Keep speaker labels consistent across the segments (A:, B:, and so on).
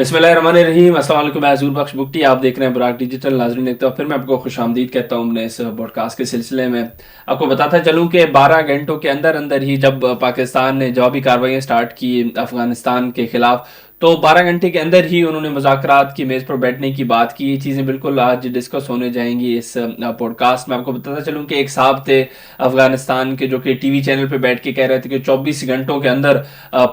A: बिस्मिल्लाहिर्रहमानिर्रहीम। अस्सलाम वालेकुम। मैं हजूर बख्श बुकटी, आप देख रहे हैं बुराक डिजिटल। नाज़रीन, एक तो फिर मैं आपको खुश आमदीद कहता हूँ अपने इस पॉडकास्ट के सिलसिले में। आपको बताता चलूँ कि 12 घंटों के अंदर अंदर ही जब पाकिस्तान ने जवाबी कार्रवाइयाँ स्टार्ट की अफगानिस्तान के खिलाफ, तो 12 घंटे के अंदर ही उन्होंने मुज़ाकरात की मेज़ पर बैठने की बात की। ये चीज़ें बिल्कुल आज डिस्कस होने जाएंगी इस पॉडकास्ट में। आपको बताता चलूँ कि एक साहब थे अफगानिस्तान के, जो कि टीवी चैनल पर बैठ के कह रहे थे कि 24 घंटों के अंदर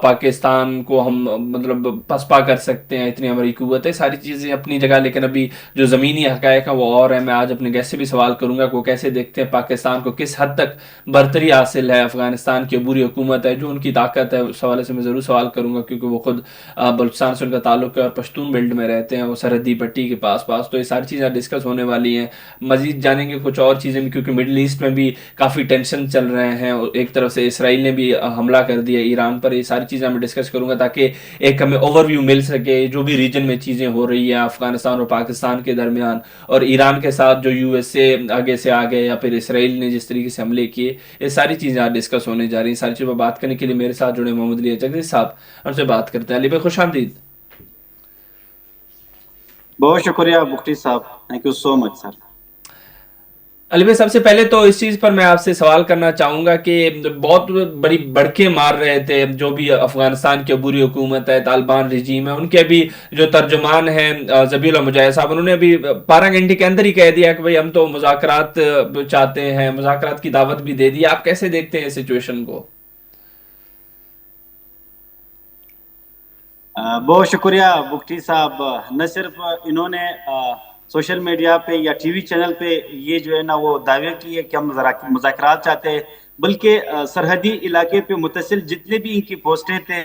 A: पाकिस्तान को हम मतलब पसपा कर सकते हैं, इतनी हमारी कुव्वत है। सारी चीज़ें अपनी जगह, लेकिन अभी जो ज़मीनी हक़ाइक़ है वो और है। मैं आज अपने गेस्ट से भी सवाल करूँगा कि वो कैसे देखते हैं पाकिस्तान को, किस हद तक बरतरी हासिल है, अफगानिस्तान की अबूरी हुकूमत है, जो उनकी ताकत है, उस हवाले से मैं ज़रूर सवाल करूँगा, क्योंकि वो खुद बलूचिस्तान से उनका ताल्लुक है और पश्तून बेल्ट में रहते हैं, वो सरहदी पट्टी के पास पास। तो ये सारी चीज़ें डिस्कस होने वाली हैं। मज़ीद जानेंगे कुछ और चीज़ें भी, क्योंकि मिडल ईस्ट में भी काफ़ी टेंशन चल रहे हैं। एक तरफ से इसराइल ने भी हमला कर दिया ईरान पर। ये सारी चीज़ें मैं डिस्कस करूँगा ताकि एक हमें ओवरव्यू मिल सके जो भी रीजन में चीज़ें हो रही हैं अफगानिस्तान और पाकिस्तान के दरमियान, और ईरान के साथ जो यूएसए आगे से आ गए, या फिर इसराइल ने जिस तरीके से हमले किए। ये सारी चीज़ें आज डिस्कस होने जा रही हैं। सारी चीज़ों पर बात करने के लिए मेरे साथ जुड़े मोहम्मद अली जगदीश साहब, उनसे बात करते हैं। अली भाई, खुश आमदीद।
B: बहुत शुक्रिया बुख्ती साहब, thank you so much sir.
A: Ali भाई, सबसे पहले तो इस चीज़ पर मैं आपसे सवाल करना चाहूँगा कि बहुत बड़ी बड़के मार रहे थे जो भी अफगानिस्तान की अबूरी हुकूमत है, तालिबान रजीम है, उनके अभी जो तर्जुमान हैं ज़बीउल्लाह मुजाहिद साहब, उन्होंने अभी 12 घंटे के अंदर ही कह दिया कि भाई हम तो मुज़ाकरात चाहते हैं, मुज़ाकरात की दावत भी दे दी। आप कैसे देखते हैं सिचुएशन को?
B: बहुत शुक्रिया बुख्ती साहब। न सिर्फ इन्होंने सोशल मीडिया पे या टीवी चैनल पे ये जो है ना वो दावे किए कि हम मुज़ाकरात चाहते हैं, बल्कि सरहदी इलाके पे मुतसिल जितने भी इनकी पोस्टें थे,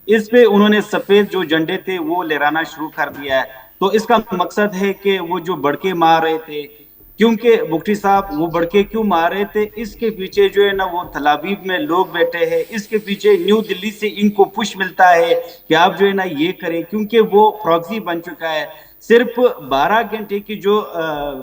B: इस पे उन्होंने सफ़ेद जो झंडे थे वो लहराना शुरू कर दिया है। तो इसका मकसद है कि वो जो भड़के मार रहे थे, क्योंकि मुफ्ती साहब वो भड़के क्यों मार रहे थे, इसके पीछे जो है ना वो तलाबीब में लोग बैठे हैं, इसके पीछे न्यू दिल्ली से इनको पुश मिलता है कि आप जो है ना ये करें, क्योंकि वो प्रॉक्सी बन चुका है। सिर्फ 12 घंटे की जो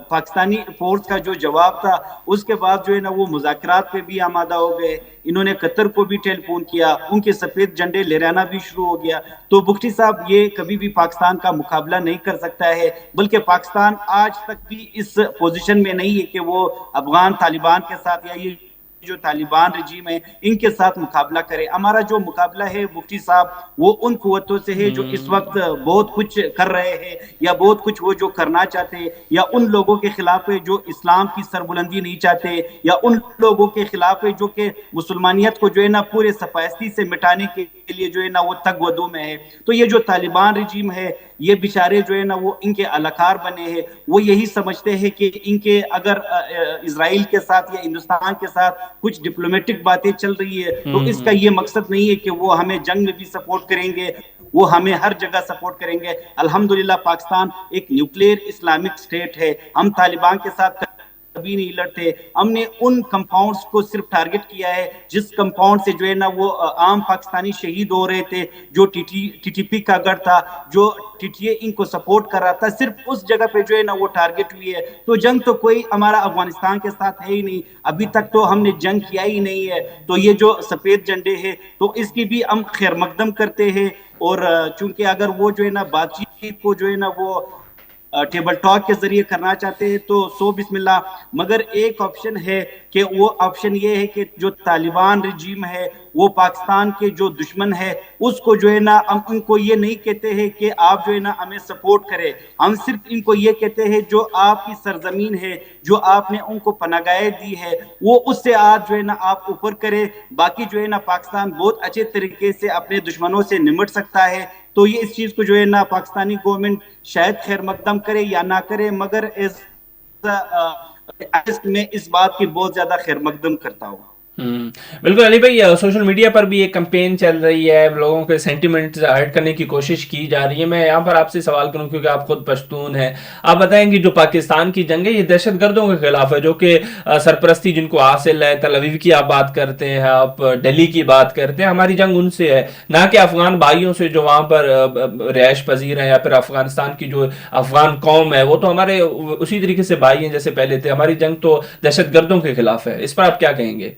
B: पाकिस्तानी फोर्स का जो जवाब था, उसके बाद जो है ना वो मुज़ाकरात पे भी आमादा हो गए। इन्होंने कतर को भी टेलीफोन किया, उनके सफेद झंडे लहराना भी शुरू हो गया। तो बुख्ती साहब ये कभी भी पाकिस्तान का मुकाबला नहीं कर सकता है, बल्कि पाकिस्तान आज तक भी इस पोजीशन में नहीं है कि वो अफगान तालिबान के साथ या ये जो तालिबान रजीम है इनके साथ मुकाबला करे। हमारा जो मुकाबला है मुफ्ती साहब वो उन कुव्वतों से है जो इस वक्त बहुत कुछ कर रहे हैं या बहुत कुछ वो जो करना चाहते हैं, या उन लोगों के खिलाफ है जो इस्लाम की सरबुलंदी नहीं चाहते, या उन लोगों के खिलाफ है जो कि मुसलमानियत को जो है ना पूरे सफायस्ती से मिटाने के लिए जो है ना वो तग वदू में है। तो ये जो तालिबान रजीम है, ये बेचारे जो है ना वो इनके अलाकार बने हैं। वो यही समझते हैं कि इनके अगर इसराइल के साथ या हिंदुस्तान के साथ कुछ डिप्लोमेटिक बातें चल रही है, तो इसका ये मकसद नहीं है कि वो हमें जंग में भी सपोर्ट करेंगे, वो हमें हर जगह सपोर्ट करेंगे। अल्हम्दुलिल्लाह पाकिस्तान एक न्यूक्लियर इस्लामिक स्टेट है। हम तालिबान के साथ कभी नहीं लड़ते। हमने उन कंपाउंड्स को सिर्फ टारगेट किया है जिस कंपाउंड से जो है ना वो आम पाकिस्तानी शहीद हो रहे थे, जो टीटीपी का गढ़ था, जो टीटीए इनको सपोर्ट कर रहा था, सिर्फ उस जगह पे जो है ना वो टारगेट हुई है। तो जंग तो कोई हमारा अफगानिस्तान के साथ है ही नहीं, अभी तक तो हमने जंग किया ही नहीं है। तो ये जो सफेद झंडे है तो इसकी भी हम खैर मकदम करते हैं। और चूंकि अगर वो जो है ना बातचीत को जो है ना वो टेबल टॉक के जरिए करना चाहते हैं तो सो बिस्मिल्लाह। मगर एक ऑप्शन है कि वो ऑप्शन ये है कि जो तालिबान रजीम है वो पाकिस्तान के जो दुश्मन है उसको जो है ना हम उनको ये नहीं कहते हैं कि आप जो है ना हमें सपोर्ट करें, हम सिर्फ इनको ये कहते हैं जो आपकी सरजमीन है, जो आपने उनको पनागाहें दी है, वो उससे आज जो है ना आप ऊपर करें। बाकी जो है ना पाकिस्तान बहुत अच्छे तरीके से अपने दुश्मनों से निमट सकता है। तो ये इस चीज को जो है ना पाकिस्तानी गवर्नमेंट शायद खैर मकदम करे या ना करे, मगर मैं इस बात की बहुत ज्यादा खैर मकदम करता हूँ।
A: बिल्कुल अली भाई, सोशल मीडिया पर भी एक कैंपेन चल रही है, लोगों के सेंटिमेंट्स हर्ट करने की कोशिश की जा रही है। मैं यहाँ पर आपसे सवाल करूँ, क्योंकि आप खुद पश्तून हैं, आप बताएंगे जो पाकिस्तान की जंग है ये दहशत गर्दों के खिलाफ है, जो कि सरपरस्ती जिनको हासिल है, तल अवीव की आप बात करते हैं, आप दिल्ली की बात करते हैं, हमारी जंग उनसे है, ना कि अफगान भाइयों से जो वहाँ पर रिहाइश पजीर हैं, या फिर अफगानिस्तान की जो अफगान कौम है वो तो हमारे उसी तरीके से भाई हैं जैसे पहले थे। हमारी जंग तो दहशत गर्दों के खिलाफ है। इस पर आप क्या कहेंगे?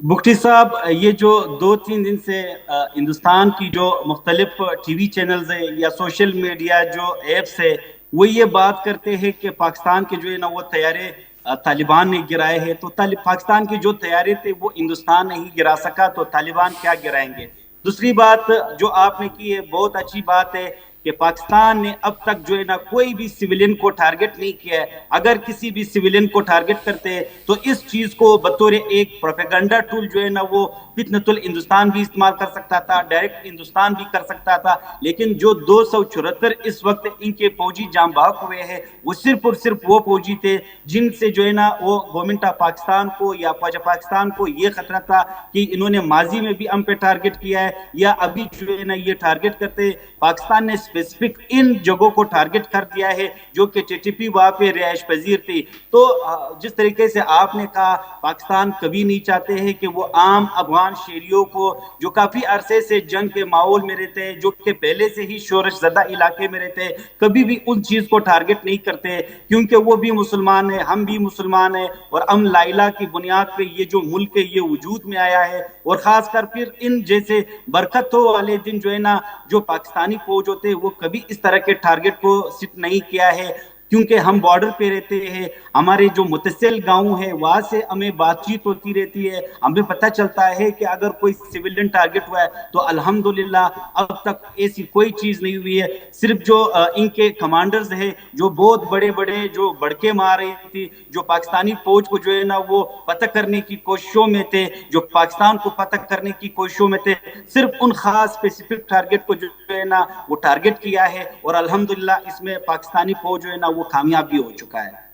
B: मुफ्ती साहब, ये जो 2-3 दिन से हिंदुस्तान की जो मुख्तलिफ टीवी चैनल्स है या सोशल मीडिया जो एप्स है, वो ये बात करते हैं कि पाकिस्तान के जो है ना वो तैयारे तालिबान ने गिराए हैं। तो पाकिस्तान के जो तैयारे थे वो हिंदुस्तान नहीं गिरा सका, तो तालिबान क्या गिराएंगे। दूसरी बात जो आपने की है, बहुत अच्छी बात है कि पाकिस्तान ने अब तक जो है ना कोई भी सिविलियन को टारगेट नहीं किया है। अगर किसी भी सिविलियन को टारगेट करते हैं तो इस चीज को बतौर एक प्रोपेगेंडा टूल जो है ना वो फितनतुल हिंदुस्तान भी इस्तेमाल कर सकता था, डायरेक्ट हिंदुस्तान भी कर सकता था। लेकिन जो 274 इस वक्त इनके फौजी जाम बहक हुए हैं, वो सिर्फ और सिर्फ वो फौजी थे जिनसे जो है ना वो गवर्नमेंट ऑफ पाकिस्तान को या फौज पाकिस्तान को ये खतरा था कि इन्होंने माजी में भी हम पे टारगेट किया है या अभी जो है ना ये टारगेट करते। पाकिस्तान ने स्पेसिफिक इन जगहों को टारगेट कर दिया है जो कि टीटीपी वहां पे रिहाइश पजीर थी। तो जिस तरीके से आपने कहा, पाकिस्तान कभी नहीं चाहते हैं कि वो आम अफगान शहरियों को जो काफी अरसे से जंग के माहौल में रहते हैं, जो कि पहले से ही शोरश ज़दा इलाके में रहते हैं, कभी भी उन चीज को टारगेट नहीं करते, क्योंकि वो भी मुसलमान है, हम भी मुसलमान है और हम लाइला की बुनियाद पे ये जो मुल्क है ये वजूद में आया है। और खासकर फिर इन जैसे बरकतों वाले दिन जो है ना, जो पाकिस्तानी फौज होते हैं वो कभी इस तरह के टारगेट को सिट नहीं किया है, क्योंकि हम बॉर्डर पे रहते हैं। हमारे जो मुतसिल गांव है वहां से हमें बातचीत होती रहती है, हमें पता चलता है कि अगर कोई सिविलियन टारगेट हुआ है तो अल्हम्दुलिल्लाह अब तक ऐसी कोई चीज नहीं हुई है। सिर्फ जो इनके कमांडर्स है जो बहुत बड़े बड़े जो बड़के मार रही थी, जो पाकिस्तानी फौज को जो है ना वो पता करने की कोशिशों में थे, जो पाकिस्तान को पता करने की कोशिशों में थे, सिर्फ उन खास स्पेसिफिक टारगेट को जो है ना वो टारगेट किया है और अल्हम्दुलिल्लाह इसमें पाकिस्तानी फौज जो है ना वो कामयाब भी हो चुका है।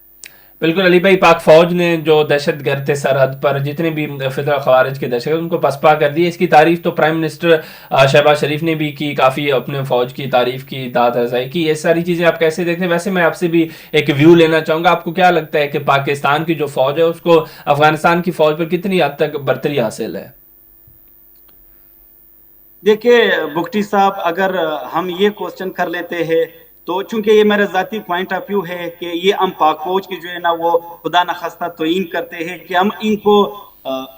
A: बिल्कुल अली भाई, पाक फौज ने जो दहशत गर्द थे सरहद पर जितने भी फिदा खवारिज के दहशत उनको पसपा कर दिए। इसकी तारीफ तो प्राइम मिनिस्टर शहबाज शरीफ ने भी की, काफ़ी अपने फौज की तारीफ की, दाद अजाई की। ये सारी चीज़ें आप कैसे देखते हैं? वैसे मैं आपसे भी एक व्यू लेना चाहूँगा, आपको क्या लगता है कि पाकिस्तान की जो फौज है उसको अफगानिस्तान की फौज पर कितनी हद तक बर्तरी हासिल है?
B: देखिए बुख्ती साहब, अगर हम ये क्वेश्चन कर लेते हैं तो चूंकि ये मेरा जाती पॉइंट ऑफ व्यू है कि ये हम पाक फौज की जो है ना वो खुदा न खास्ता तोइन करते हैं कि हम इनको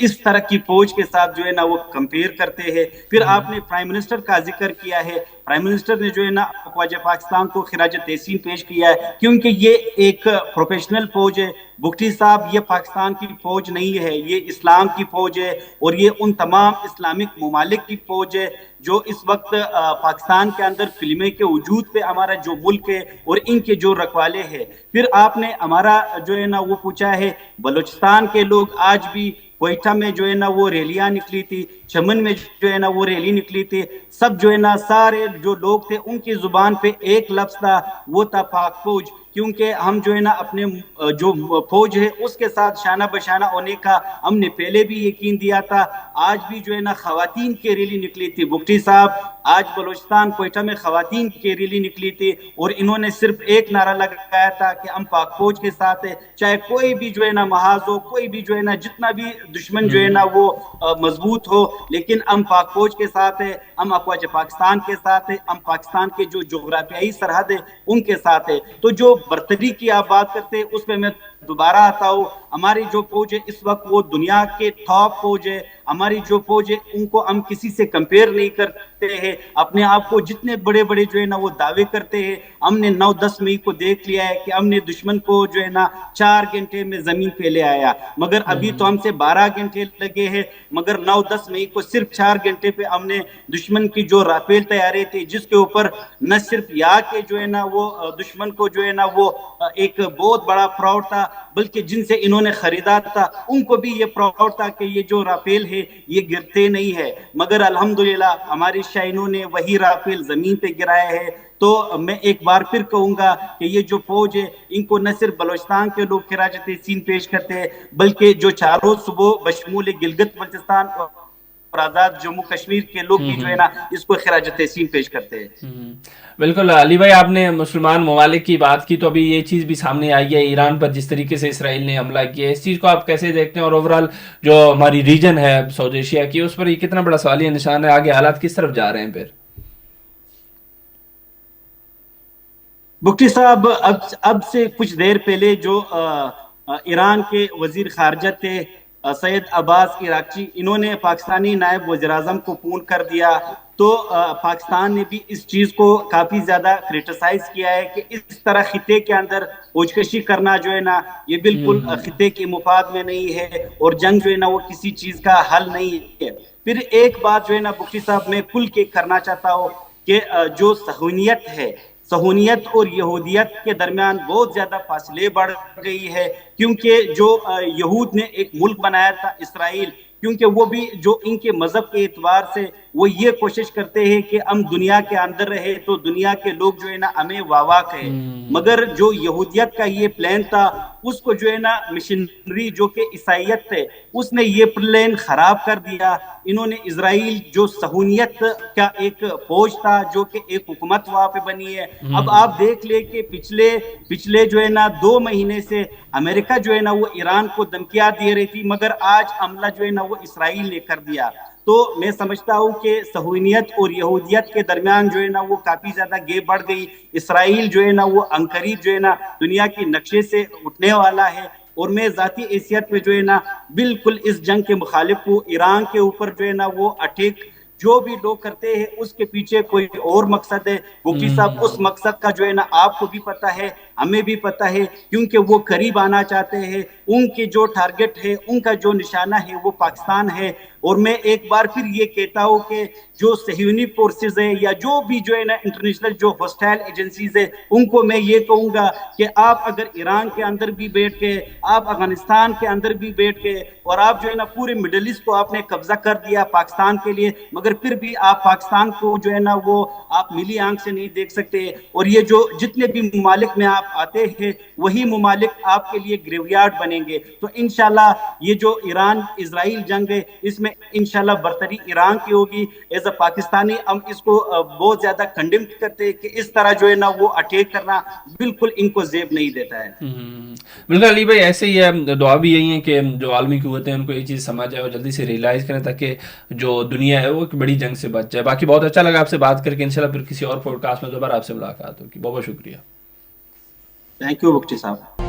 B: इस तरह की फौज के साथ जो है ना वो कंपेयर करते हैं। फिर आपने प्राइम मिनिस्टर का जिक्र किया है, प्राइम मिनिस्टर ने जो है ना ख्वाजा पाकिस्तान को खिराज तहसीन पेश किया है, क्योंकि ये एक प्रोफेशनल फौज है। बुख्ती साहब, ये पाकिस्तान की फौज नहीं है, ये इस्लाम की फौज है और ये उन तमाम इस्लामिक ममालिक की फौज है जो इस वक्त पाकिस्तान के अंदर फिल्में के वजूद पे हमारा जो मुल्क है और इनके जो रखवाले हैं। फिर आपने हमारा जो है ना वो पूछा है, बलूचिस्तान के लोग आज भी कोयटा में जो है ना वो रैलियां निकली थी, चमन में जो है ना वो रैली निकली थी, सब जो है ना सारे जो लोग थे उनकी जुबान पे एक लफ्ज था, वो था पाक फौज। क्योंकि हम जो है ना अपने जो फौज है उसके साथ शाना बशाना होने का हमने पहले भी यकीन दिया था। आज भी जो है ना खवातीन की रैली निकली थी बुख्ती साहब, आज बलूचिस्तान कोयटा में खवातीन की रैली निकली थी और इन्होंने सिर्फ एक नारा लगाया था कि हम पाक फौज के साथ है, चाहे कोई भी जो है ना महाज हो, कोई भी जो है ना जितना भी दुश्मन जो है ना वो मजबूत हो, लेकिन हम पाक फौज के साथ है, हम अफवाज पाकिस्तान के साथ है, हम पाकिस्तान के जो जोग्राफियाई सरहद है उनके साथ है। तो जो बर्तरी की आप बात करते हैं उस पर मैं दोबारा आता हूँ। हमारी जो फौज है इस वक्त वो दुनिया के टॉप फौज है। हमारी जो फौज है उनको हम किसी से कंपेयर नहीं करते हैं। अपने आप को जितने बड़े बड़े जो है ना वो दावे करते हैं, हमने 9-10 मई को देख लिया है कि हमने दुश्मन को जो है ना 4 घंटे में जमीन पे ले आया, मगर अभी तो हमसे 12 घंटे लगे हैं। मगर 9-10 मई को सिर्फ 4 घंटे पे हमने दुश्मन की जो राफेल तैयारी थी, जिसके ऊपर न सिर्फ यहाँ के जो है ना वो दुश्मन को जो है ना वो एक बहुत बड़ा प्राउड था, बल्कि जिनसे इन्होंने खरीदा था उनको भी ये प्राउड था कि ये जो राफेल है ये गिरते नहीं है। मगर अल्हम्दुलिल्लाह हमारी शाइनों ने वही राफेल जमीन पे गिराया है। तो मैं एक बार फिर कहूंगा कि ये जो फौज है इनको न सिर्फ बलोचिस्तान के लोग खिराज तहसीन पेश करते हैं, बल्कि जो चारों सूबों बशमूल गिलगित बल्तिस्तान और आजाद जम्मू कश्मीर के लोग भी जो है ना इसको खिराज तहसीन पेश करते हैं।
A: बिल्कुल अली भाई, आपने मुसलमान ममालिक की बात की तो अभी ये चीज़ भी सामने आई है, ईरान पर जिस तरीके से इसराइल ने हमला किया, इस चीज़ को आप कैसे देखते हैं? और ओवरऑल जो हमारी रीजन है साउथ एशिया की, उस पर ये कितना बड़ा सवालिया निशान है? आगे हालात किस तरफ जा रहे हैं फिर?
B: मुफ्ती साहब, अब से कुछ देर पहले जो ईरान के वजीर खारजा थे सैयद अब्बास इराक़ची, इन्होंने पाकिस्तानी नायब वज़ीर-ए-आज़म को फ़ोन कर दिया, तो पाकिस्तान ने भी इस चीज़ को काफ़ी ज़्यादा क्रिटिसाइज़ किया है कि इस तरह खिते के अंदर फौजकशी करना जो है ना, ये बिल्कुल खिते के मुफाद में नहीं है, और जंग जो है ना वो किसी चीज़ का हल नहीं है। फिर एक बात जो है ना बुख्ती साहब मैं खुल के करना चाहता हूँ कि जो सहूनियत है, सहूनियत और यहूदियत के दरमियान बहुत ज़्यादा फासले बढ़ गई है, क्योंकि जो यहूद ने एक मुल्क बनाया था इसराइल, क्योंकि वो भी जो इनके मजहब के एतबार से वो ये कोशिश करते हैं कि हम दुनिया के अंदर रहे तो दुनिया के लोग जो है ना हमें वाह कहे, मगर जो यहूदियत का ये प्लान था उसको जो है ना मिशनरी जो कि ईसाइयत थे उसने ये प्लान खराब कर दिया। इन्होंने इजराइल जो सहूनियत का एक फौज था, जो कि एक हुकूमत वहां पे बनी है, अब आप देख ले कि पिछले पिछले जो है ना 2 महीने से अमेरिका जो है ना वो ईरान को धमकियां दे रही थी, मगर आज हमला जो है ना वो इसराइल ने कर दिया। तो मैं समझता हूँ कि सहूनियत और यहूदियत के दरमियान जो है ना वो काफी ज्यादा गैप बढ़ गई। इसराइल जो है ना वो अंकरीब जो है ना दुनिया की नक्शे से उठने वाला है, और मैं जाती हैसियत में जो है ना बिल्कुल इस जंग के मुखालिफ हूँ। ईरान के ऊपर जो है ना वो अटैक जो भी लोग करते हैं उसके पीछे कोई और मकसद है। बुकी साहब, उस मकसद का जो है ना आपको भी पता है, हमें भी पता है, क्योंकि वो करीब आना चाहते हैं। उनके जो टारगेट है, उनका जो निशाना है वो पाकिस्तान है। और मैं एक बार फिर ये कहता हूँ कि जो सहयूनी फोर्सेस है या जो भी जो है ना इंटरनेशनल जो हॉस्टाइल एजेंसीज है, उनको मैं ये कहूंगा कि आप अगर ईरान के अंदर भी बैठ के, आप अफगानिस्तान के अंदर भी बैठ के, और आप जो है ना पूरे मिडल ईस्ट को आपने कब्जा कर दिया पाकिस्तान के लिए, मगर फिर भी आप पाकिस्तान को जो है ना वो आप मिली आंख से नहीं देख सकते। और ये जो जितने भी ममालिक में आप आते हैं वही ममालिक आपके लिए ग्रेवयार्ड बनेंगे। तो इंशाल्लाह ये जो ईरान इजराइल जंग है इसमें इंशाल्लाह बरतरी ईरान की होगी। एज अ पाकिस्तानी हम इसको बहुत ज्यादा कंडेम करते हैं कि इस तरह जो है ना वो अटैक करना बिल्कुल इनको जेब नहीं देता है।
A: बिल्कुल अली भाई, ऐसे ही है। दुआ भी यही है कि जो आलमी क़ुव्वतें हैं उनको ये चीज़ समझ आए और जल्दी से रियलाइज़ करें, ताकि जो दुनिया है वो एक बड़ी जंग से बच जाए। बाकी बहुत अच्छा लगा आपसे बात करके। इंशाल्लाह फिर किसी और पॉडकास्ट में दोबारा आपसे मुलाकात होगी। बहुत बहुत शुक्रिया।
B: थैंक यू बुख्ती साहब।